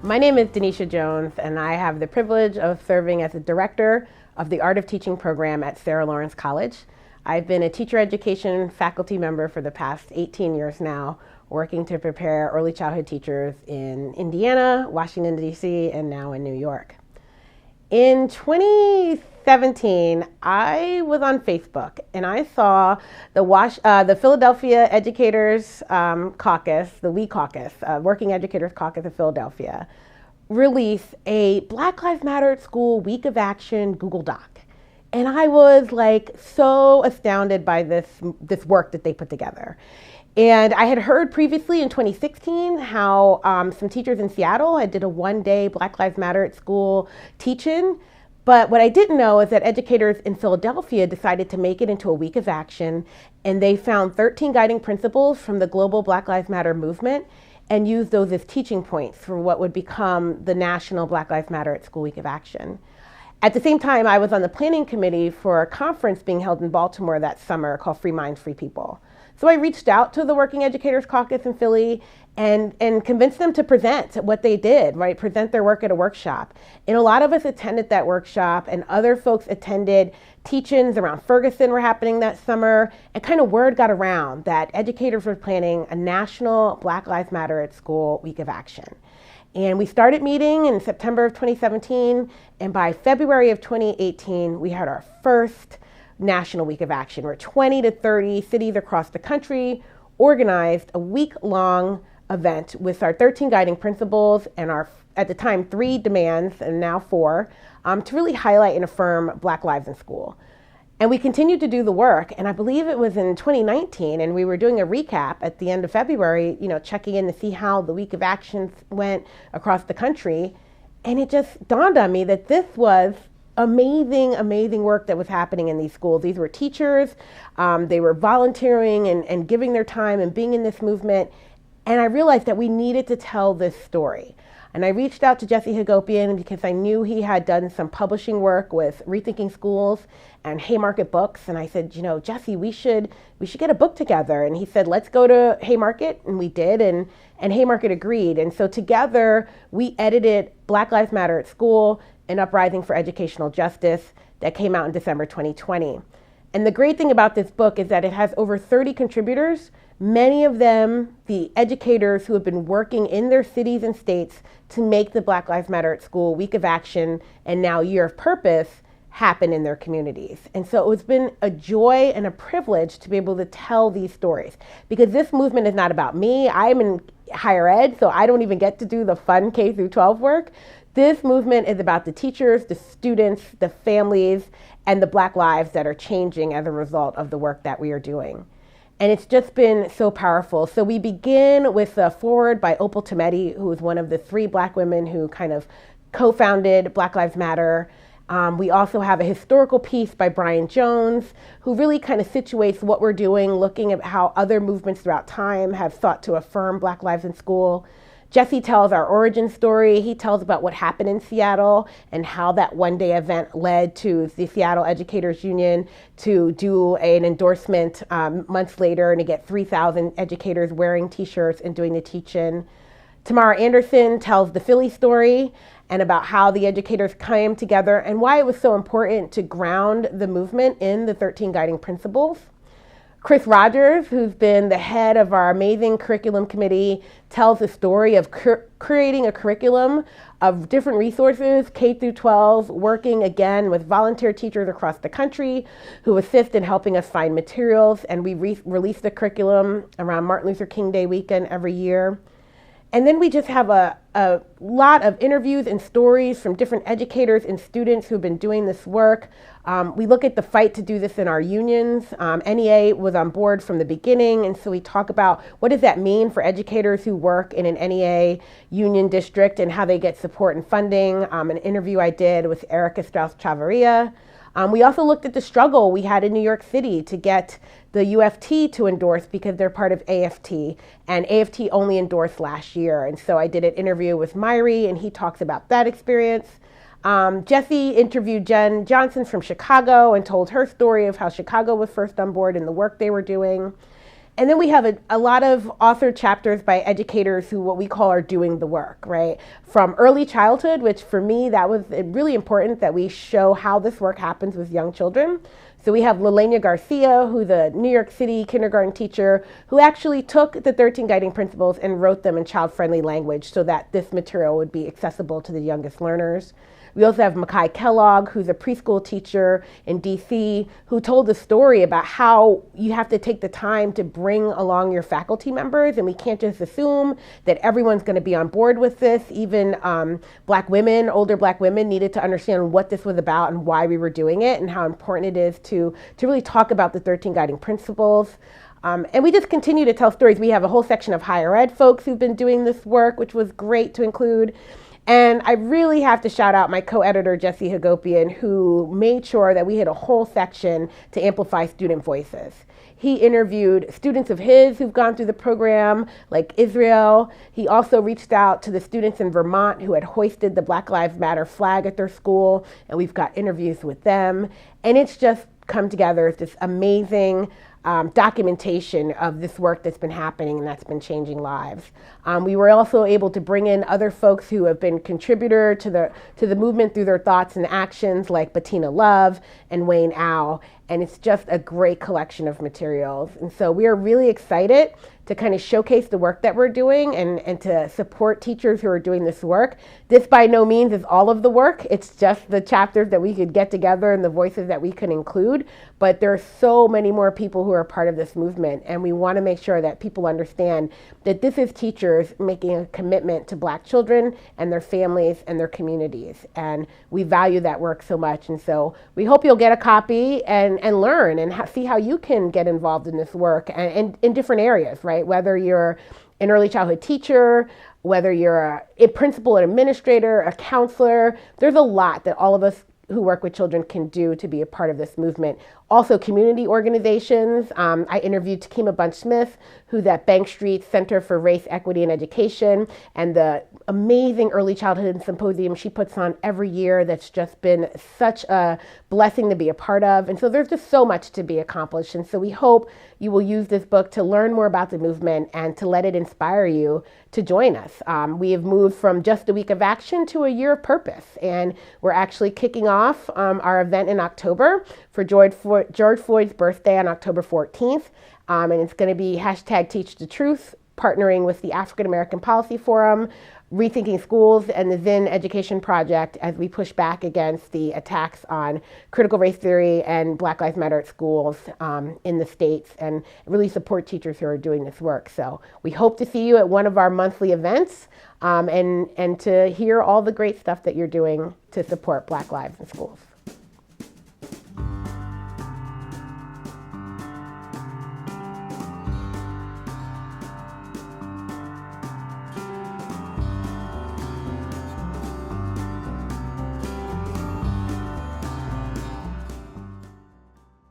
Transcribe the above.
My name is Denisha Jones, and I have the privilege of serving as the director of the Art of Teaching program at Sarah Lawrence College. I've been a teacher education faculty member for the past 18 years now, working to prepare early childhood teachers in Indiana, Washington, D.C., and now in New York. In 2017, I was on Facebook and I saw the Philadelphia Educators Caucus, the WE Caucus, Working Educators Caucus of Philadelphia, release a Black Lives Matter at School Week of Action Google Doc. And I was like so astounded by this work that they put together. And I had heard previously in 2016 how some teachers in Seattle had did a one-day Black Lives Matter at School teach-in. But what I didn't know is that educators in Philadelphia decided to make it into a week of action, and they found 13 guiding principles from the global Black Lives Matter movement and used those as teaching points for what would become the National Black Lives Matter at School Week of Action. At the same time, I was on the planning committee for a conference being held in Baltimore that summer called Free Minds, Free People. So I reached out to the Working Educators Caucus in Philly and convinced them to present what they did, right? Present their work at a workshop. And a lot of us attended that workshop, and other folks attended teach-ins around Ferguson were happening that summer, and kind of word got around that educators were planning a national Black Lives Matter at School Week of Action. And we started meeting in September of 2017, and by February of 2018, we had our first National Week of Action, where 20 to 30 cities across the country organized a week-long event with our 13 guiding principles and our, at the time, 3 demands, and now 4, to really highlight and affirm Black lives in school. And we continued to do the work, and I believe it was in 2019, and we were doing a recap at the end of February, checking in to see how the Week of Actions went across the country, and it just dawned on me that this was amazing work that was happening in these schools. These were teachers, they were volunteering and giving their time and being in this movement, and I realized that we needed to tell this story. And I reached out to Jesse Hagopian because I knew he had done some publishing work with Rethinking Schools and Haymarket Books. And I said, Jesse, we should get a book together. And he said, let's go to Haymarket. And we did. And Haymarket agreed. And so together we edited Black Lives Matter at School and Uprising for Educational Justice that came out in December 2020. And the great thing about this book is that it has over 30 contributors, many of them the educators who have been working in their cities and states to make the Black Lives Matter at School Week of Action and now Year of Purpose happen in their communities. And so it's been a joy and a privilege to be able to tell these stories, because this movement is not about me. I'm in higher ed, so I don't even get to do the fun K through 12 work. This movement is about the teachers, the students, the families, and the Black lives that are changing as a result of the work that we are doing. And it's just been so powerful. So we begin with a foreword by Opal Tometi, who is one of the 3 Black women who kind of co-founded Black Lives Matter. We also have a historical piece by Brian Jones, who really kind of situates what we're doing, looking at how other movements throughout time have sought to affirm Black lives in school. Jesse tells our origin story. He tells about what happened in Seattle and how that one-day event led to the Seattle Educators Union to do an endorsement months later and to get 3,000 educators wearing t-shirts and doing the teach-in. Tamara Anderson tells the Philly story and about how the educators came together and why it was so important to ground the movement in the 13 guiding principles. Chris Rogers, who's been the head of our amazing curriculum committee, tells the story of creating a curriculum of different resources, K through 12, working again with volunteer teachers across the country who assist in helping us find materials. And we release the curriculum around Martin Luther King Day weekend every year. And then we just have a lot of interviews and stories from different educators and students who've been doing this work. We look at the fight to do this in our unions. NEA was on board from the beginning, and so we talk about what does that mean for educators who work in an NEA union district and how they get support and funding. An interview I did with Erica Strauss-Chavarria. We also looked at the struggle we had in New York City to get the UFT to endorse because they're part of AFT, and AFT only endorsed last year. And so I did an interview with Myri, and he talks about that experience. Jesse interviewed Jen Johnson from Chicago and told her story of how Chicago was first on board and the work they were doing. And then we have a lot of authored chapters by educators who what we call are doing the work, right? From early childhood, which for me, that was really important that we show how this work happens with young children. So we have Lelena Garcia, who's a New York City kindergarten teacher, who actually took the 13 guiding principles and wrote them in child-friendly language so that this material would be accessible to the youngest learners. We also have Makai Kellogg, who's a preschool teacher in DC, who told a story about how you have to take the time to bring along your faculty members, and we can't just assume that everyone's going to be on board with this. Even Black women, older Black women, needed to understand what this was about and why we were doing it and how important it is to really talk about the 13 guiding principles. And we just continue to tell stories. We have a whole section of higher ed folks who've been doing this work, which was great to include. And I really have to shout out my co-editor, Jesse Hagopian, who made sure that we had a whole section to amplify student voices. He interviewed students of his who've gone through the program, like Israel. He also reached out to the students in Vermont who had hoisted the Black Lives Matter flag at their school, and we've got interviews with them. And it's just come together as this amazing documentation of this work that's been happening and that's been changing lives. We were also able to bring in other folks who have been contributor to the movement through their thoughts and actions, like Bettina Love and Wayne Au, and it's just a great collection of materials. And so we are really excited to kind of showcase the work that we're doing and to support teachers who are doing this work. This by no means is all of the work. It's just the chapters that we could get together and the voices that we can include. But there are so many more people who are part of this movement, and we want to make sure that people understand that this is teachers making a commitment to Black children and their families and their communities. And we value that work so much. And so we hope you'll get a copy and learn and see how you can get involved in this work and in different areas, right? Whether you're an early childhood teacher, whether you're a principal, an administrator, a counselor, there's a lot that all of us who work with children can do to be a part of this movement. Also community organizations. I interviewed Takima Bunch-Smith, who's at Bank Street Center for Race, Equity, and Education, and the amazing early childhood symposium she puts on every year that's just been such a blessing to be a part of. And so there's just so much to be accomplished. And so we hope you will use this book to learn more about the movement and to let it inspire you to join us. We have moved from just a week of action to a year of purpose. And we're actually kicking off our event in October for George Floyd's birthday on October 14th. And it's going to be hashtag Teach the Truth, partnering with the African American Policy Forum, Rethinking Schools, and the Zinn Education Project as we push back against the attacks on critical race theory and Black Lives Matter at schools in the States, and really support teachers who are doing this work. So we hope to see you at one of our monthly events and to hear all the great stuff that you're doing to support Black lives in schools.